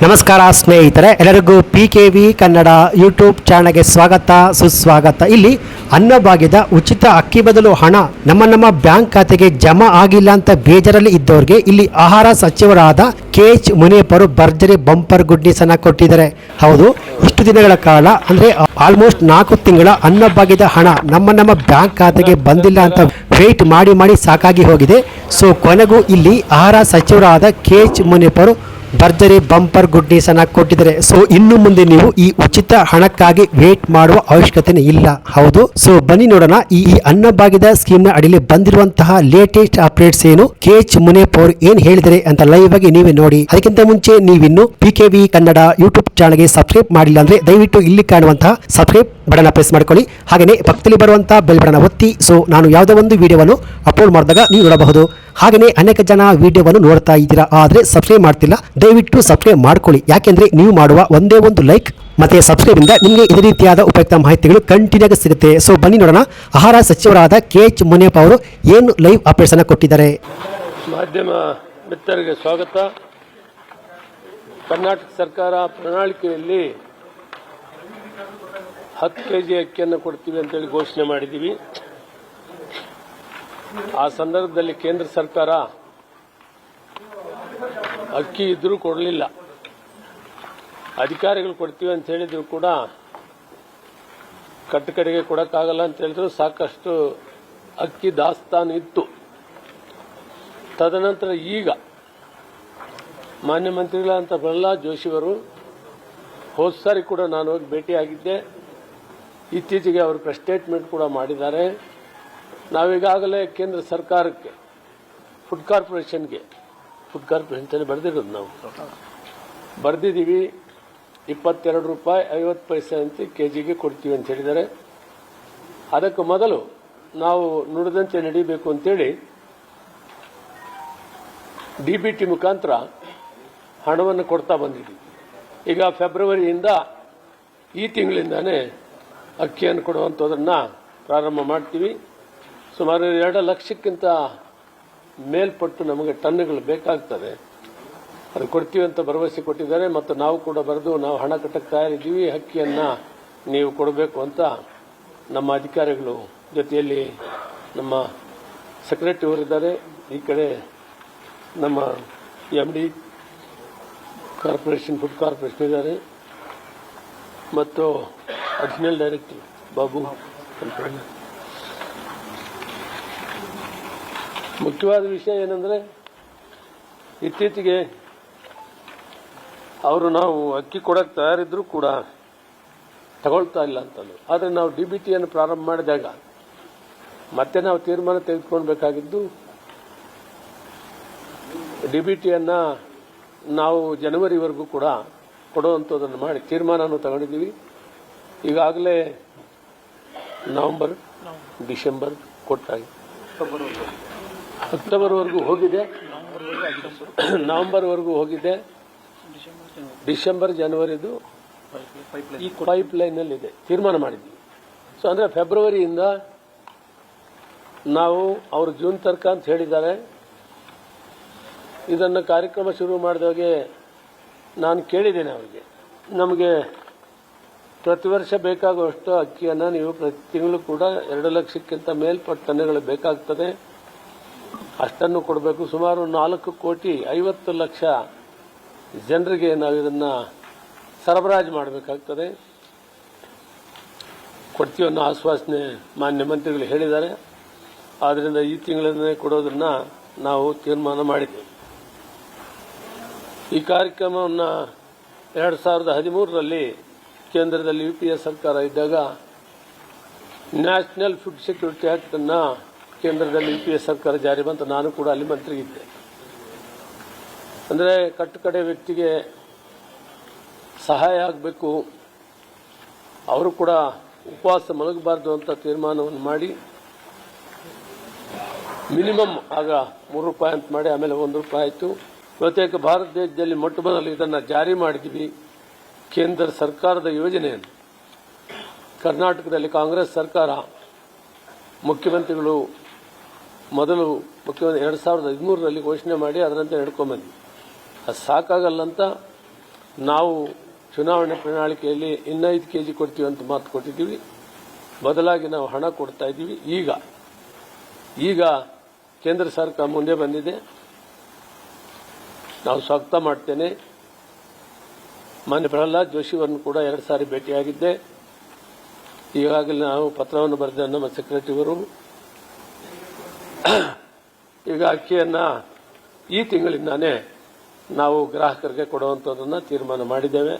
ನಮಸ್ಕಾರ ಸ್ನೇಹಿತರೆ, ಎಲ್ಲರಿಗೂ PKV ಕನ್ನಡ ಯೂಟ್ಯೂಬ್ ಚಾನಲ್ಗೆ ಸ್ವಾಗತ ಸುಸ್ವಾಗತ. ಇಲ್ಲಿ ಅನ್ನಭಾಗ್ಯದ ಉಚಿತ ಅಕ್ಕಿ ಬದಲು ಹಣ ನಮ್ಮ ಬ್ಯಾಂಕ್ ಖಾತೆಗೆ ಜಮಾ ಆಗಿಲ್ಲ ಅಂತ ಬೇಜಾರಲ್ಲಿ ಇದ್ದವರಿಗೆ ಇಲ್ಲಿ ಆಹಾರ ಸಚಿವರಾದ KH ಮುನಿಯಪ್ಪ ಅವರು ಭರ್ಜರಿ ಬಂಪರ್ ಗುಡ್ ನ್ಯೂಸ್ ಅನ್ನ ಕೊಟ್ಟಿದ್ದಾರೆ. ಹೌದು, ಇಷ್ಟು ದಿನಗಳ ಕಾಲ ಅಂದ್ರೆ ಆಲ್ಮೋಸ್ಟ್ 4 ತಿಂಗಳ ಅನ್ನಭಾಗ್ಯದ ಹಣ ನಮ್ಮ ಬ್ಯಾಂಕ್ ಖಾತೆಗೆ ಬಂದಿಲ್ಲ ಅಂತ ವೇಟ್ ಮಾಡಿ ಸಾಕಾಗಿ ಹೋಗಿದೆ. ಸೊ ಕೊನೆಗೂ ಇಲ್ಲಿ ಆಹಾರ ಸಚಿವರಾದ KH ಮುನಿಯಪ್ಪ ಅವರು ಭರ್ಜರಿ ಬಂಪರ್ ಗುಡ್ ನ್ಯೂಸ್ ಅನ್ನ ಕೊಟ್ಟಿದ್ದಾರೆ. ಸೊ ಇನ್ನು ಮುಂದೆ ನೀವು ಈ ಉಚಿತ ಹಣಕ್ಕಾಗಿ ವೇಟ್ ಮಾಡುವ ಅವಶ್ಯಕತೆ ಇಲ್ಲ. ಹೌದು, ಸೊ ಬನ್ನಿ ನೋಡೋಣ ಈ ಅನ್ನಭಾಗ್ಯದ ಸ್ಕೀಮ್ ನ ಅಡಿಯಲ್ಲಿ ಬಂದಿರುವಂತಹ ಲೇಟೆಸ್ಟ್ ಅಪ್ಡೇಟ್ಸ್ ಏನು, KH ಮುನಿಯಪ್ಪ ಅವರು ಏನ್ ಹೇಳಿದರೆ ಅಂತ ಲೈವ್ ಆಗಿ ನೀವೇ ನೋಡಿ. ಅದಕ್ಕಿಂತ ಮುಂಚೆ ನೀವಿನ್ನು PKV ಕನ್ನಡ ಯೂಟ್ಯೂಬ್ ಚಾನಲ್ಗೆ ಸಬ್ಸ್ಕ್ರೈಬ್ ಮಾಡಿಲ್ಲ ಅಂದ್ರೆ ದಯವಿಟ್ಟು ಇಲ್ಲಿ ಕಾಣುವಂತಹ ಸಬ್ಸ್ಕ್ರೈಬ್ ಬಟನ್ ಪ್ರೆಸ್ ಮಾಡ್ಕೊಳ್ಳಿ. ಹಾಗೆಯೇ ಪಕ್ಕದಲ್ಲಿ ಬರುವಂತಹ ಬೆಲ್ ಬಟನ್ ಒತ್ತಿ. ಸೊ ನಾನು ಯಾವುದೋ ಒಂದು ವಿಡಿಯೋವನ್ನು ಅಪ್ಲೋಡ್ ಮಾಡಿದಾಗ ನೀವು ನೋಡಬಹುದು. ಹಾಗೆಯೇ ಅನೇಕ ಜನ ವಿಡಿಯೋವನ್ನು ನೋಡ್ತಾ ಇದ್ದೀರಾ, ಆದರೆ ಸಬ್ಸ್ಕ್ರೈಬ್ ಮಾಡ್ತಿಲ್ಲ. ದಯವಿಟ್ಟು ಸಬ್ಸ್ಕ್ರೈಬ್ ಮಾಡ್ಕೊಳ್ಳಿ. ಯಾಕೆಂದ್ರೆ ನೀವು ಮಾಡುವ ಒಂದೇ ಒಂದು ಲೈಕ್ ಮತ್ತೆ ಸಬ್ಸ್ಕ್ರೈಬ್ ಇಂದ ನಿಮಗೆ ಇದೇ ರೀತಿಯಾದ ಉಪಯುಕ್ತ ಮಾಹಿತಿಗಳು ಕಂಟಿನ್ಯೂ ಆಗಿ ಸಿಗುತ್ತೆ. ಸೊ ಬನ್ನಿ ನೋಡೋಣ ಆಹಾರ ಸಚಿವರಾದ KH ಮುನಿಯಪ್ಪ ಅವರು ಏನು ಲೈವ್ ಅಪ್ಡೇಟ್ಸ್ ಅನ್ನು ಕೊಟ್ಟಿದ್ದಾರೆ. ಮಾಧ್ಯಮ ಮಿತ್ರರಿಗೆ ಸ್ವಾಗತ. ಕರ್ನಾಟಕ ಸರ್ಕಾರ ಪ್ರಣಾಳಿಕೆಯಲ್ಲಿ 10 kg ಅಕ್ಕಿಯನ್ನು ಕೊಡ್ತೀವಿ ಅಂತೇಳಿ ಘೋಷಣೆ ಮಾಡಿದ್ದೀವಿ. ಆ ಸಂದರ್ಭದಲ್ಲಿ ಕೇಂದ್ರ ಸರ್ಕಾರ ಅಕ್ಕಿ ಇದ್ರೂ ಕೊಡಲಿಲ್ಲ. ಅಧಿಕಾರಿಗಳು ಕೊಡ್ತೀವಿ ಅಂತ ಹೇಳಿದ್ರು ಕೂಡ ಕಡೆಗೆ ಕೊಡಕ್ಕಾಗಲ್ಲ ಅಂತ ಹೇಳಿದ್ರು. ಸಾಕಷ್ಟು ಅಕ್ಕಿ ದಾಸ್ತಾನು ಇತ್ತು. ತದನಂತರ ಈಗ ಮಾನ್ಯ ಮಂತ್ರಿಗಳಂತ ಪ್ರಹ್ಲಾದ್ ಜೋಶಿ ಅವರು ಹೋದ ಸಾರಿ ಕೂಡ ನಾನು ಹೋಗಿ ಭೇಟಿಯಾಗಿದ್ದೆ. ಇತ್ತೀಚೆಗೆ ಅವರು ಪ್ರೆಸ್ ಸ್ಟೇಟ್ಮೆಂಟ್ ಕೂಡ ಮಾಡಿದ್ದಾರೆ. ನಾವೀಗಾಗಲೇ ಕೇಂದ್ರ ಸರ್ಕಾರಕ್ಕೆ ಫುಡ್ ಕಾರ್ಪೊರೇಷನ್ಗೆ ಬರೆದಿರೋದು ನಾವು ಬರೆದಿದ್ದೀವಿ. 22 ರೂಪಾಯಿ 50 ಪೈಸೆ ಅಂತ ಕೆಜಿಗೆ ಕೊಡ್ತೀವಿ ಅಂತ ಹೇಳಿದ್ದಾರೆ. ಅದಕ್ಕೆ ಮೊದಲು ನಾವು ನುಡಿದಂತೆ ನಡೀಬೇಕು ಅಂತೇಳಿ DBT ಮುಖಾಂತರ ಹಣವನ್ನು ಕೊಡ್ತಾ ಬಂದಿದ್ದೀವಿ. ಈಗ ಫೆಬ್ರವರಿಯಿಂದ ಈ ತಿಂಗಳಿಂದಾನೇ ಅಕ್ಕಿಯನ್ನು ಕೊಡುವಂಥದ್ದನ್ನ ಪ್ರಾರಂಭ ಮಾಡ್ತೀವಿ. ಸುಮಾರು 2 ಲಕ್ಷಕ್ಕಿಂತ ಮೇಲ್ಪಟ್ಟು ನಮಗೆ ಟನ್ನುಗಳು ಬೇಕಾಗ್ತದೆ. ಅದು ಕೊಡ್ತೀವಿ ಅಂತ ಭರವಸೆ ಕೊಟ್ಟಿದ್ದಾರೆ. ಮತ್ತು ನಾವು ಕೂಡ ಬರೆದು ನಾವು ಹಣ ಕಟ್ಟಕ್ಕೆ ತಯಾರಿದ್ದೀವಿ, ಅಕ್ಕಿಯನ್ನು ನೀವು ಕೊಡಬೇಕು ಅಂತ ನಮ್ಮ ಅಧಿಕಾರಿಗಳು ಜೊತೆಯಲ್ಲಿ ನಮ್ಮ ಸೆಕ್ರೆಟರಿ ಅವರಿದ್ದಾರೆ, ಈ ಕಡೆ ನಮ್ಮ MD ಕಾರ್ಪೊರೇಷನ್ ಫುಡ್ ಕಾರ್ಪೊರೇಷನ್ ಇದ್ದಾರೆ, ಮತ್ತು ಅಡಿಷನಲ್ ಡೈರೆಕ್ಟರ್ ಬಾಬು ಅಂತ. ಮುಖ್ಯವಾದ ವಿಷಯ ಏನಂದ್ರೆ, ಇತ್ತೀಚೆಗೆ ಅವರು ನಾವು ಅಕ್ಕಿ ಕೊಡಕ್ಕೆ ತಯಾರಿದ್ರು ಕೂಡ ತಗೊಳ್ತಾ ಇಲ್ಲ ಅಂತಂದ್ರು. ಆದರೆ ನಾವು DBTಯನ್ನು ಪ್ರಾರಂಭ ಮಾಡಿದಾಗ ಮತ್ತೆ ನಾವು ತೀರ್ಮಾನ ತೆಗೆದುಕೊಳ್ಬೇಕಾಗಿದ್ದು, DBTಯನ್ನು ನಾವು ಜನವರಿವರೆಗೂ ಕೂಡ ಕೊಡುವಂಥದ್ದನ್ನು ಮಾಡಿ ತೀರ್ಮಾನವನ್ನು ತಗೊಂಡಿದ್ದೀವಿ. ಈಗಾಗಲೇ ನವೆಂಬರ್ ಡಿಸೆಂಬರ್ ಕೊಟ್ಟಾಗಿ ಅಕ್ಟೋಬರ್ವರೆಗೂ ಹೋಗಿದೆ, ನವೆಂಬರ್ವರೆಗೂ ಹೋಗಿದೆ, ಡಿಸೆಂಬರ್ ಜನವರಿದು ಪೈಪ್ ಲೈನ್ನಲ್ಲಿದೆ, ತೀರ್ಮಾನ ಮಾಡಿದ್ವಿ. ಸೊ ಅಂದರೆ ಫೆಬ್ರವರಿಯಿಂದ ನಾವು ಅವರು ಜೂನ್ ತನಕ ಅಂತ ಹೇಳಿದ್ದಾರೆ. ಇದನ್ನು ಕಾರ್ಯಕ್ರಮ ಶುರು ಮಾಡಿದಾಗೆ ನಾನು ಕೇಳಿದ್ದೇನೆ ಅವರಿಗೆ, ನಮಗೆ ಪ್ರತಿ ವರ್ಷ ಬೇಕಾಗುವಷ್ಟು ಅಕ್ಕಿಯನ್ನು ನೀವು ಪ್ರತಿ ತಿಂಗಳು ಕೂಡ 2 ಲಕ್ಷಕ್ಕಿಂತ ಮೇಲ್ಪಟ್ಟ ಟನ್ನುಗಳು ಬೇಕಾಗ್ತದೆ, ಅಷ್ಟನ್ನು ಕೊಡಬೇಕು. ಸುಮಾರು 4,50,00,000 ಜನರಿಗೆ ನಾವು ಇದನ್ನು ಸರಬರಾಜು ಮಾಡಬೇಕಾಗ್ತದೆ. ಕೊಡ್ತೀವಿ ಅನ್ನೋ ಆಶ್ವಾಸನೆ ಮಾನ್ಯ ಮಂತ್ರಿಗಳು ಹೇಳಿದ್ದಾರೆ. ಆದ್ದರಿಂದ ಈ ತಿಂಗಳನ್ನೇ ಕೊಡೋದನ್ನ ನಾವು ತೀರ್ಮಾನ ಮಾಡಿದ್ದೇವೆ. ಈ ಕಾರ್ಯಕ್ರಮವನ್ನು 2013ರಲ್ಲಿ ಕೇಂದ್ರದಲ್ಲಿ UPA ಸರ್ಕಾರ ಇದ್ದಾಗ ನ್ಯಾಷನಲ್ ಫುಡ್ ಸೆಕ್ಯೂರಿಟಿ ಆಕ್ಟ್ ಅನ್ನ ಕೇಂದ್ರದಲ್ಲಿ UPA ಸರ್ಕಾರ ಜಾರಿ ಬಂತು. ನಾನು ಕೂಡ ಅಲ್ಲಿ ಮಂತ್ರಿ ಇದ್ದೆ. ಅಂದರೆ ಕಟ್ಟಕಡೆ ವ್ಯಕ್ತಿಗೆ ಸಹಾಯ ಆಗಬೇಕು, ಅವರು ಕೂಡ ಉಪವಾಸ ಮಲಗಬಾರ್ದು ಅಂತ ತೀರ್ಮಾನವನ್ನು ಮಾಡಿ ಮಿನಿಮಮ್ ಆಗ 3 ರೂಪಾಯಿ ಅಂತ ಮಾಡಿ ಆಮೇಲೆ 1 ರೂಪಾಯಿ ಆಯಿತು. ಬಹುತೇಕ ಭಾರತ ದೇಶದಲ್ಲಿ ಮೊಟ್ಟ ಮೊದಲು ಇದನ್ನು ಜಾರಿ ಮಾಡಿದ್ವಿ. ಕೇಂದ್ರ ಸರ್ಕಾರದ ಯೋಜನೆಯನ್ನು ಕರ್ನಾಟಕದಲ್ಲಿ ಕಾಂಗ್ರೆಸ್ ಸರ್ಕಾರ ಮುಖ್ಯಮಂತ್ರಿಗಳು ಮೊದಲು ಮುಖ್ಯಮಂತ್ರಿ 2013ರಲ್ಲಿ ಘೋಷಣೆ ಮಾಡಿ ಅದರಂತೆ ನಡ್ಕೊಂಡ್ಬಂದ್ವಿ. ಅದು ಸಾಕಾಗಲ್ಲ ಅಂತ ನಾವು ಚುನಾವಣೆ ಪ್ರಣಾಳಿಕೆಯಲ್ಲಿ ಇನ್ನೂ 5 ಕೆಜಿ ಕೊಡ್ತೀವಿ ಅಂತ ಮಾತು ಕೊಟ್ಟಿದ್ದೀವಿ. ಬದಲಾಗಿ ನಾವು ಹಣ ಕೊಡ್ತಾ ಇದ್ದೀವಿ. ಈಗ ಕೇಂದ್ರ ಸರ್ಕಾರ ಮುಂದೆ ಬಂದಿದೆ. ನಾವು ಸ್ವಾಗತ ಮಾಡ್ತೇನೆ. ಮಾನ್ಯ ಪ್ರಹ್ಲಾದ್ ಜೋಶಿಯವರನ್ನು ಕೂಡ 2 ಸಾರಿ ಭೇಟಿಯಾಗಿದ್ದೆ. ಈಗಾಗಲೇ ನಾವು ಪತ್ರವನ್ನು ಬರೆದ ನಮ್ಮ ಸೆಕ್ರೆಟರಿವರು ಈಗ ಅಕ್ಕಿಯನ್ನು ಈ ತಿಂಗಳಿಂದಾನೇ ನಾವು ಗ್ರಾಹಕರಿಗೆ ಕೊಡುವಂಥದ್ದನ್ನು ತೀರ್ಮಾನ ಮಾಡಿದ್ದೇವೆ.